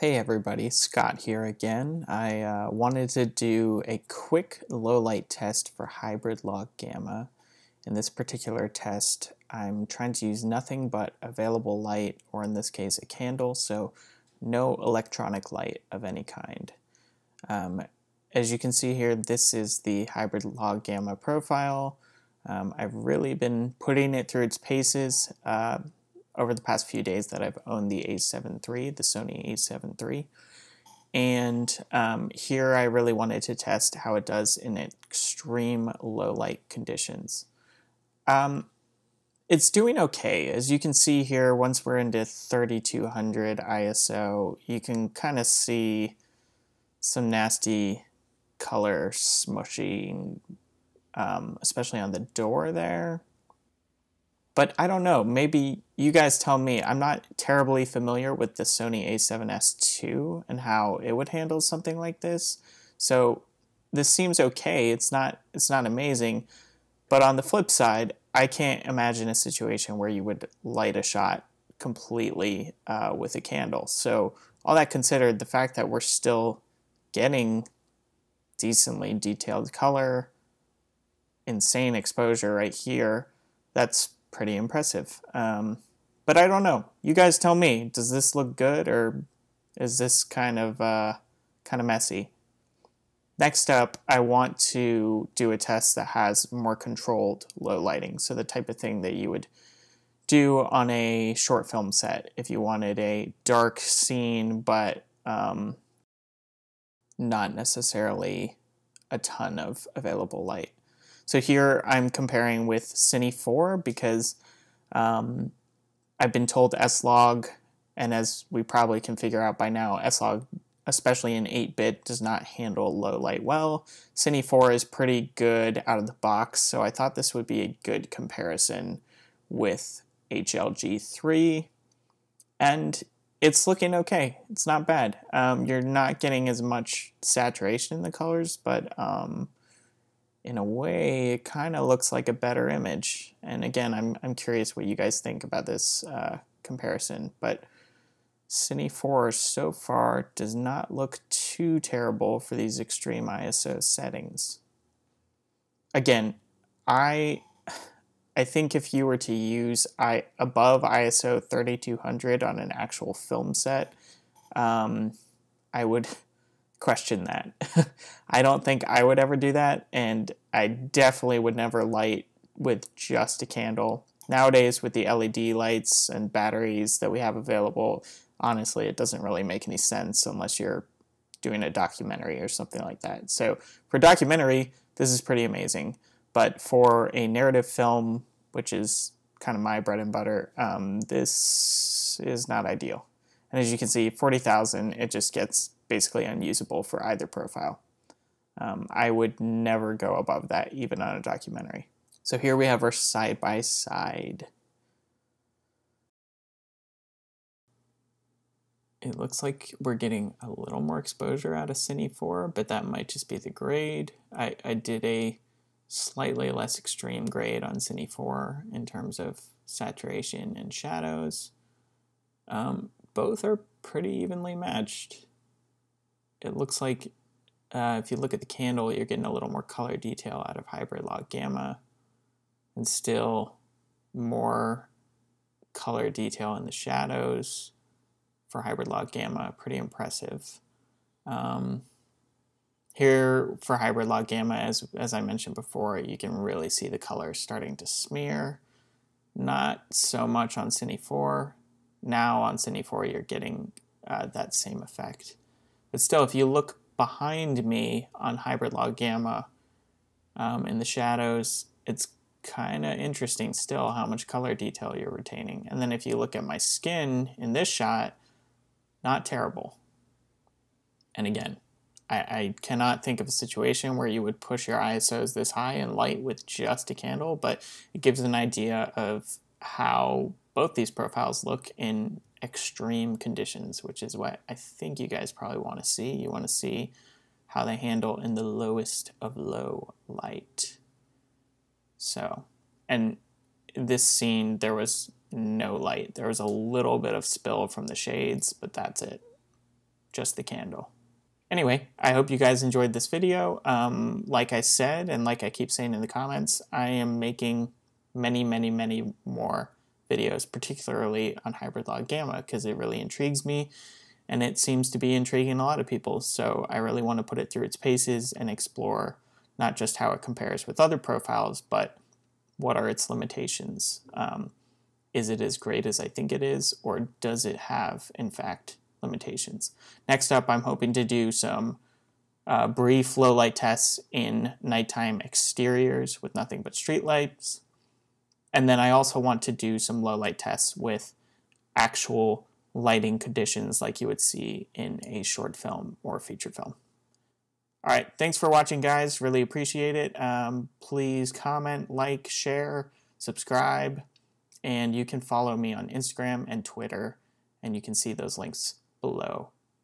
Hey everybody, Scott here again. I wanted to do a quick low light test for hybrid log gamma. In this particular test, I'm trying to use nothing but available light, or in this case a candle, so no electronic light of any kind. As you can see here, this is the hybrid log gamma profile. I've really been putting it through its paces over the past few days that I've owned the A7 III, the Sony A7 III. And here I really wanted to test how it does in extreme low light conditions. It's doing okay. As you can see here, once we're into 3200 ISO, you can kind of see some nasty color smushing, especially on the door there. But I don't know, maybe you guys tell me. I'm not terribly familiar with the Sony A7S II and how it would handle something like this. So this seems okay. It's not amazing. But on the flip side, I can't imagine a situation where you would light a shot completely with a candle. So all that considered, the fact that we're still getting decently detailed color, insane exposure right here, that's pretty impressive. But I don't know. You guys tell me. Does this look good, or is this kind of messy? Next up, I want to do a test that has more controlled low lighting. So the type of thing that you would do on a short film set if you wanted a dark scene, but not necessarily a ton of available light. So here I'm comparing with Cine 4 because I've been told S-Log, and as we probably can figure out by now, S-Log, especially in 8-bit, does not handle low light well. Cine 4 is pretty good out of the box, so I thought this would be a good comparison with HLG3, and it's looking okay. It's not bad. You're not getting as much saturation in the colors, but in a way, it kind of looks like a better image. And again, I'm curious what you guys think about this comparison. But Cine 4 so far does not look too terrible for these extreme ISO settings. Again, I think if you were to use above ISO 3200 on an actual film set, I would question that. I don't think I would ever do that, and I definitely would never light with just a candle. Nowadays, with the LED lights and batteries that we have available, honestly, it doesn't really make any sense unless you're doing a documentary or something like that. So for a documentary, this is pretty amazing. But for a narrative film, which is kind of my bread and butter, this is not ideal. And as you can see, 40,000, it just gets basically unusable for either profile. I would never go above that, even on a documentary. So here we have our side-by-side. It looks like we're getting a little more exposure out of Cine 4, but that might just be the grade. I did a slightly less extreme grade on Cine 4 in terms of saturation and shadows. Both are pretty evenly matched. It looks like if you look at the candle, you're getting a little more color detail out of hybrid log gamma, and still more color detail in the shadows for hybrid log gamma. Pretty impressive. Here for hybrid log gamma, as I mentioned before, you can really see the color starting to smear. Not so much on Cine 4. Now on Cine 4 you're getting that same effect. But still, if you look behind me on hybrid log gamma in the shadows, it's kind of interesting still how much color detail you're retaining. And then if you look at my skin in this shot, not terrible. And again, I cannot think of a situation where you would push your ISOs this high and light with just a candle, but it gives an idea of how both these profiles look in extreme conditions, which is what I think you guys probably want to see. You want to see how they handle in the lowest of low light. So, and this scene, there was no light. There was a little bit of spill from the shades, but that's it. just the candle. Anyway, I hope you guys enjoyed this video. Like I said, and like I keep saying in the comments, I am making many, many, many more videos, particularly on hybrid log gamma, because it really intrigues me, and it seems to be intriguing a lot of people. So I really want to put it through its paces and explore not just how it compares with other profiles, but what are its limitations. Is it as great as I think it is, or does it have, in fact, limitations? Next up, I'm hoping to do some brief low light tests in nighttime exteriors with nothing but street lights. And then I also want to do some low light tests with actual lighting conditions like you would see in a short film or feature film. All right, thanks for watching, guys. Really appreciate it. Please comment, like, share, subscribe, and you can follow me on Instagram and Twitter, and you can see those links below.